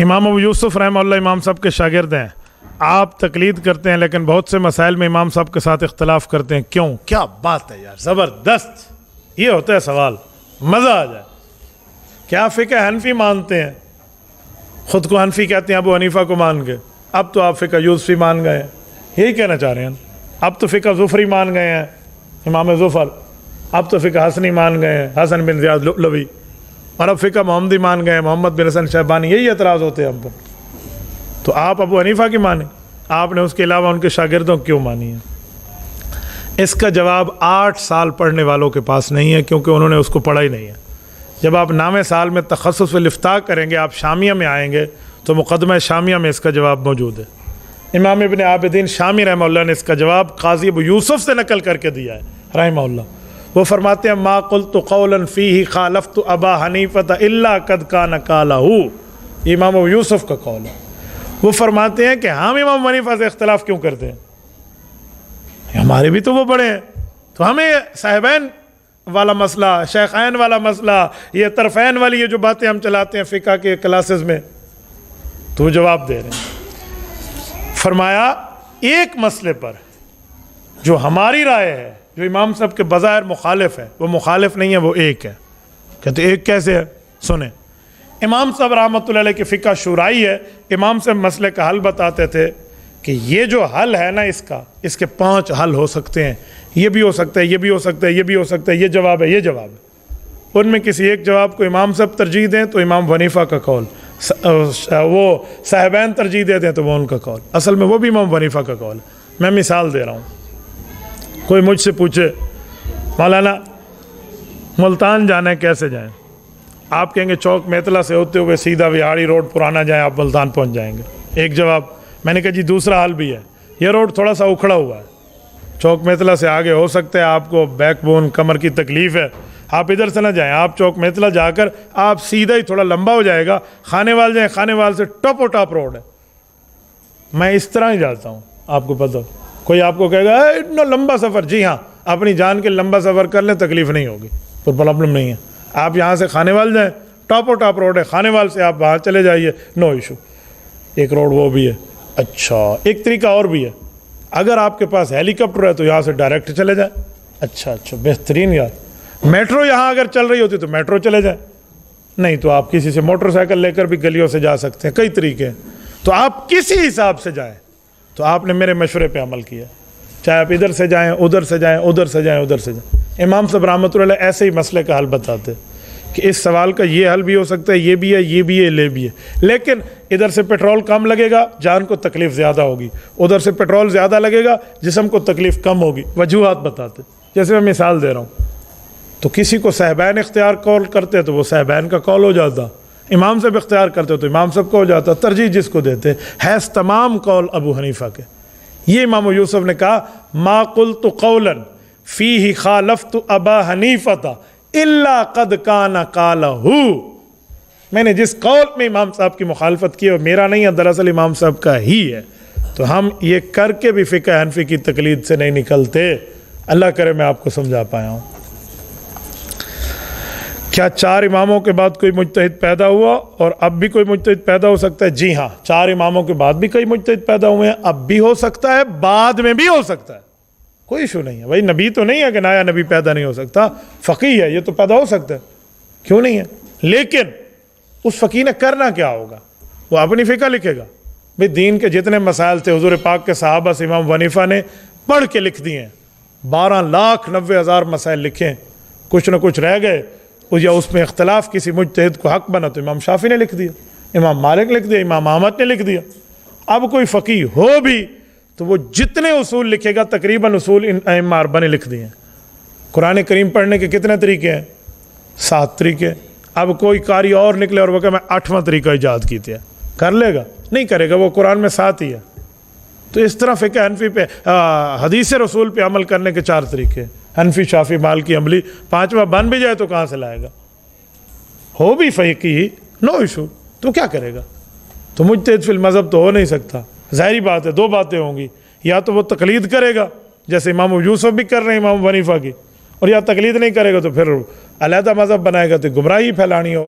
امام ابو یوسف رحمہ اللہ امام صاحب کے شاگرد ہیں. آپ تقلید کرتے ہیں لیکن بہت سے مسائل میں امام صاحب کے ساتھ اختلاف کرتے ہیں, کیوں؟ کیا بات ہے یار, زبردست. یہ ہوتا ہے سوال, مزہ آ جائے. کیا فقہ حنفی مانتے ہیں, خود کو حنفی کہتے ہیں ابو حنیفہ کو مان کے, اب تو آپ فقہ یوسفی مان گئے ہیں, یہی کہنا چاہ رہے ہیں. اب تو فقہ ظفری مان گئے ہیں, امام ظفر. اب تو فقہ حسنی مان گئے ہیں, حسن بن زیاد لؤلؤی. اور اب فقہ محمدی مان گئے ہیں, محمد بن حسن شیبانی. یہی اعتراض ہوتے ہیں ہم پر. تو آپ ابو حنیفہ کی مانیں, آپ نے اس کے علاوہ ان کے شاگردوں کیوں مانی ہے؟ اس کا جواب 8 سال پڑھنے والوں کے پاس نہیں ہے, کیونکہ انہوں نے اس کو پڑھا ہی نہیں ہے. جب آپ نام سال میں تخصص و الافتاء کریں گے, آپ شامیہ میں آئیں گے تو مقدمہ شامیہ میں اس کا جواب موجود ہے. امام ابن عابدین شامی رحمہ اللہ نے اس کا جواب قاضی ابو یوسف سے نقل کر کے دیا ہے رحمہ اللہ. وہ فرماتے ہیں ما قلت قولا فیہ خالفت ابا حنیفہ الا قد کان قالہ. یہ امام ابو یوسف کا قول ہے. وہ فرماتے ہیں کہ ہم امام حنیفہ سے اختلاف کیوں کرتے ہیں, ہمارے بھی تو وہ بڑے ہیں, تو ہمیں صاحبین والا مسئلہ, شیخین والا مسئلہ, یہ طرفین والی یہ جو باتیں ہم چلاتے ہیں فقہ کے کلاسز میں, تو وہ جواب دے رہے ہیں. فرمایا ایک مسئلے پر جو ہماری رائے ہے, جو امام صاحب کے بظاہر مخالف ہے, وہ مخالف نہیں ہے, وہ ایک ہے. کہتے ایک کیسے ہے؟ سنیں. امام صاحب رحمۃ اللہ علیہ کی فقہ شورائی ہے. امام صاحب مسئلے کا حل بتاتے تھے کہ یہ جو حل ہے نا اس کا, اس کے 5 حل ہو سکتے ہیں. یہ بھی ہو سکتا ہے, یہ بھی ہو سکتا ہے, یہ بھی ہو سکتا ہے, یہ جواب ہے, یہ جواب ہے. ان میں کسی ایک جواب کو امام صاحب ترجیح دیں تو امام حنیفہ کا قول, وہ صاحبین ترجیح دے دیں تو وہ ان کا قول. اصل میں وہ بھی امام حنیفہ کا قول ہے. میں مثال دے رہا ہوں. کوئی مجھ سے پوچھے مولانا ملتان جانا ہے کیسے جائیں؟ آپ کہیں گے چوک میتلا سے ہوتے ہوئے سیدھا وہاڑی روڈ پرانا جائیں, آپ ملتان پہنچ جائیں گے. ایک جواب. میں نے کہا جی دوسرا حل بھی ہے, یہ روڈ تھوڑا سا اکھڑا ہوا ہے, چوک میتلا سے آگے ہو سکتا ہے آپ کو بیک بون کمر کی تکلیف ہے, آپ ادھر سے نہ جائیں, آپ چوک میتلا جا کر آپ سیدھا ہی, تھوڑا لمبا ہو جائے گا, خانے وال جائیں, خانے وال سے ٹاپ و ٹاپ روڈ ہے. میں اس طرح ہی جاتا ہوں, آپ کو پتہ. کوئی آپ کو کہے گا اتنا لمبا سفر, جی ہاں اپنی جان کے لمبا سفر کر لیں, تکلیف نہیں ہوگی, کوئی پرابلم نہیں ہے. آپ یہاں سے خانے وال جائیں, ٹاپ و ٹاپ روڈ ہے, خانے وال سے آپ وہاں چلے جائیے, نو ایشو. ایک روڈ وہ بھی ہے. اچھا ایک طریقہ اور بھی ہے, اگر آپ کے پاس ہیلی کاپٹر ہے تو یہاں سے ڈائریکٹ چلے جائیں. اچھا بہترین یار. میٹرو یہاں اگر چل رہی ہوتی تو میٹرو چلے جائیں, نہیں تو آپ کسی سے موٹر سائیکل لے کر بھی گلیوں سے جا سکتے ہیں, کئی طریقے ہیں. تو آپ کسی حساب سے جائیں. تو آپ نے میرے مشورے پہ عمل کیا, چاہے آپ ادھر سے جائیں, ادھر سے جائیں, ادھر سے جائیں, ادھر سے جائیں. امام صاحب رحمۃ اللہ علیہ ایسے ہی مسئلے کا حل بتاتے کہ اس سوال کا یہ حل بھی ہو سکتا ہے, یہ بھی ہے, یہ بھی ہے, یہ بھی ہے, لیکن ادھر سے پیٹرول کم لگے گا, جان کو تکلیف زیادہ ہوگی, ادھر سے پیٹرول زیادہ لگے گا, جسم کو تکلیف کم ہوگی. وجوہات بتاتے. جیسے میں مثال دے رہا ہوں, تو کسی کو صاحبین اختیار قول کرتے تو وہ صاحبین کا قول ہو جاتا, امام صاحب اختیار کرتے تو امام صاحب کو ہو جاتا. ترجیح جس کو دیتے حیث تمام قول ابو حنیفہ کے. یہ امام یوسف نے کہا ما قلت قولا فیہ خالفت ابا حنیفہ الا قد کان قالہ. میں نے جس قول میں امام صاحب کی مخالفت کی وہ میرا نہیں ہے, دراصل امام صاحب کا ہی ہے. تو ہم یہ کر کے بھی فقہ حنفی کی تقلید سے نہیں نکلتے. اللہ کرے میں آپ کو سمجھا پایا ہوں. کیا 4 اماموں کے بعد کوئی مجتہد پیدا ہوا اور اب بھی کوئی مجتہد پیدا ہو سکتا ہے؟ جی ہاں, 4 اماموں کے بعد بھی کئی مجتہد پیدا ہوئے ہیں, اب بھی ہو سکتا ہے, بعد میں بھی ہو سکتا ہے, کوئی ایشو نہیں ہے. بھائی نبی تو نہیں ہے کہ نیا نبی پیدا نہیں ہو سکتا, فقیہ ہے, یہ تو پیدا ہو سکتا ہے, کیوں نہیں ہے. لیکن اس فقیہ نے کرنا کیا ہوگا, وہ اپنی فقہ لکھے گا. بھئی دین کے جتنے مسائل تھے حضور پاک کے صحابہ سے امام حنیفہ نے پڑھ کے لکھ دیے ہیں. 12,90,000 مسائل لکھیں, کچھ نہ کچھ رہ گئے, یا اس میں اختلاف کسی مجتہد کو حق بنا تو امام شافعی نے لکھ دیا, امام مالک لکھ دیا, امام احمد نے لکھ دیا. اب کوئی فقیہ ہو بھی تو وہ جتنے اصول لکھے گا تقریباً اصول ان ائمہ اربعہ نے لکھ دیے ہیں. قرآن کریم پڑھنے کے کتنے طریقے ہیں؟ 7 طریقے. اب کوئی قاری اور نکلے اور وہ کہ میں 8واں طریقہ ایجاد کیتے ہیں, کر لے گا؟ نہیں کرے گا, وہ قرآن میں 7 ہی ہے. تو اس طرح فقہ حنفی پہ حدیث رسول پہ عمل کرنے کے 4 طریقے, حنفی شافعی مالکی حنبلی. 5واں بن بھی جائے تو کہاں سے لائے گا؟ ہو بھی فقیہ, نو ایشو, تو کیا کرے گا؟ تو مجتہد فی المذہب تو ہو نہیں سکتا. ظاہری بات ہے 2 باتیں ہوں گی, یا تو وہ تقلید کرے گا جیسے امام یوسف بھی کر رہے ہیں امام حنیفہ کی, اور یا تقلید نہیں کرے گا تو پھر علیحدہ مذہب بنائے گا تو گمراہی پھیلانی ہو.